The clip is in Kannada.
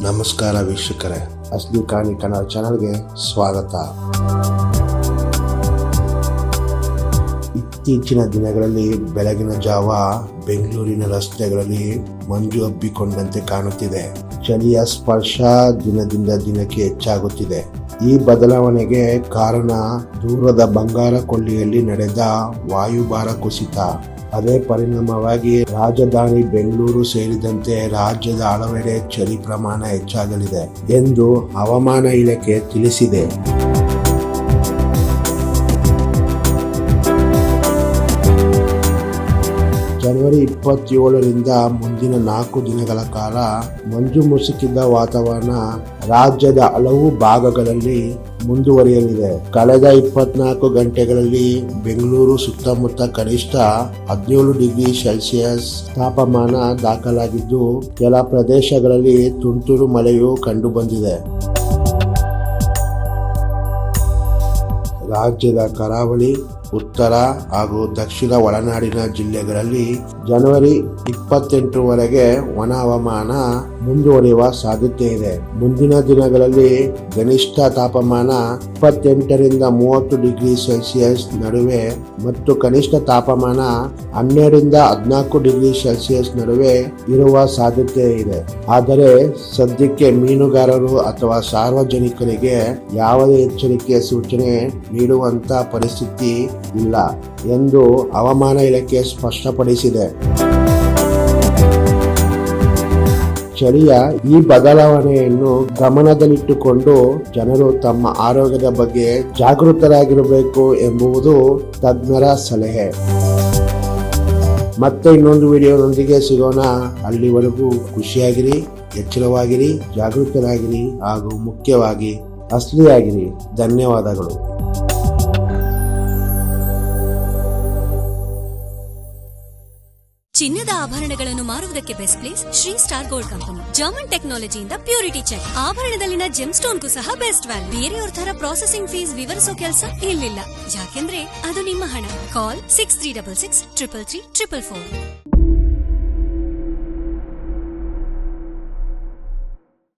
ನಮಸ್ಕಾರ ವೀಕ್ಷಕರೇ, ಅಸ್ಲಿ ಕಾಣಿ ಕನ್ನಡ ಚಾನಲ್ಗೆ ಸ್ವಾಗತ. ಇತ್ತೀಚಿನ ದಿನಗಳಲ್ಲಿ ಬೆಳಗಿನ ಜಾವ ಬೆಂಗಳೂರಿನ ರಸ್ತೆಗಳಲ್ಲಿ ಮಂಜು ಹಬ್ಬಿಕೊಂಡಂತೆ ಕಾಣುತ್ತಿದೆ. ಚಳಿಯ ಸ್ಪರ್ಶ ದಿನದಿಂದ ದಿನಕ್ಕೆ ಹೆಚ್ಚಾಗುತ್ತಿದೆ. ಈ ಬದಲಾವಣೆಗೆ ಕಾರಣ ದೂರದ ಬಂಗಾರ ಕೊಳ್ಳಿಯಲ್ಲಿ ನಡೆದ ವಾಯುಭಾರ ಕುಸಿತ. ಅದೇ ಪರಿಣಾಮವಾಗಿ ರಾಜಧಾನಿ ಬೆಂಗಳೂರು ಸೇರಿದಂತೆ ರಾಜ್ಯದ ಹಲವೆಡೆ ಚಳಿ ಪ್ರಮಾಣ ಹೆಚ್ಚಾಗಲಿದೆ ಎಂದು ಹವಾಮಾನ ಇಲಾಖೆ ತಿಳಿಸಿದೆ. ಜನವರಿ 27ರಿಂದ ಮುಂದಿನ 4 ದಿನಗಳ ಕಾಲ ಮಂಜು ಮುಸುಕಿದ ವಾತಾವರಣ ರಾಜ್ಯದ ಹಲವು ಭಾಗಗಳಲ್ಲಿ ಮುಂದುವರಿಯಲಿದೆ. ಕಳೆದ 24 ಗಂಟೆಗಳಲ್ಲಿ ಬೆಂಗಳೂರು ಸುತ್ತಮುತ್ತ ಕನಿಷ್ಠ 17 ಡಿಗ್ರಿ ಸೆಲ್ಸಿಯಸ್ ತಾಪಮಾನ ದಾಖಲಾಗಿದ್ದು, ಕೆಲ ಪ್ರದೇಶಗಳಲ್ಲಿ ತುಂತುರು ಮಳೆಯೂ ಕಂಡುಬಂದಿದೆ. ರಾಜ್ಯದ ಕರಾವಳಿ, ಉತ್ತರ ಹಾಗೂ ದಕ್ಷಿಣ ಒಳನಾಡಿನ ಜಿಲ್ಲೆಗಳಲ್ಲಿ ಜನವರಿ 28ರವರೆಗೆ ಒಣ ಹವಾಮಾನ ಮುಂದುವರಿಯುವ ಸಾಧ್ಯತೆ ಇದೆ. ಮುಂದಿನ ದಿನಗಳಲ್ಲಿ ಗರಿಷ್ಠ ತಾಪಮಾನ 28ರಿಂದ 30 ಡಿಗ್ರಿ ಸೆಲ್ಸಿಯಸ್ ನಡುವೆ ಮತ್ತು ಕನಿಷ್ಠ ತಾಪಮಾನ 12ರಿಂದ 14 ಡಿಗ್ರಿ ಸೆಲ್ಸಿಯಸ್ ನಡುವೆ ಇರುವ ಸಾಧ್ಯತೆ ಇದೆ. ಆದರೆ ಸದ್ಯಕ್ಕೆ ಮೀನುಗಾರರು ಅಥವಾ ಸಾರ್ವಜನಿಕರಿಗೆ ಯಾವುದೇ ಎಚ್ಚರಿಕೆಯ ಸೂಚನೆ ನೀಡುವಂತ ಪರಿಸ್ಥಿತಿ ಇಲ್ಲ ಎಂದು ಹವಾಮಾನ ಇಲಾಖೆ ಸ್ಪಷ್ಟಪಡಿಸಿದೆ. ಚಳಿಯ ಈ ಬದಲಾವಣೆಯನ್ನು ಗಮನದಲ್ಲಿಟ್ಟುಕೊಂಡು ಜನರು ತಮ್ಮ ಆರೋಗ್ಯದ ಬಗ್ಗೆ ಜಾಗೃತರಾಗಿರಬೇಕು ಎಂಬುದು ತಜ್ಞರ ಸಲಹೆ. ಮತ್ತೆ ಇನ್ನೊಂದು ವಿಡಿಯೋದೊಂದಿಗೆ ಸಿಗೋಣ. ಅಲ್ಲಿವರೆಗೂ ಖುಷಿಯಾಗಿರಿ, ಎಚ್ಚರವಾಗಿರಿ, ಜಾಗೃತರಾಗಿರಿ ಹಾಗೂ ಮುಖ್ಯವಾಗಿ ಅಸ್ಲಿಯಾಗಿರಿ. ಧನ್ಯವಾದಗಳು. ಚಿನ್ನದ ಆಭರಣಗಳನ್ನು ಮಾರುವುದಕ್ಕೆ best place Shri star gold company. German ಟೆಕ್ನಾಲಜಿಯಿಂದ ಪ್ಯೂರಿಟಿ ಚೆಕ್. ಆಭರಣದಲ್ಲಿನ ಜೆಮ್ ಸ್ಟೋನ್ಗೂ ಸಹ ಬೆಸ್ಟ್ ವ್ಯಾಲ್ಯೂ. ಬೇರೆಯವ್ರ ತರ ಪ್ರಾಸೆಸಿಂಗ್ ಫೀಸ್ ವಿವರಿಸೋ ಕೆಲಸ ಇಲ್ಲಿಲ್ಲ, ಯಾಕೆಂದ್ರೆ ಅದು ನಿಮ್ಮ ಹಣ. ಕಾಲ್ 6366 333 444.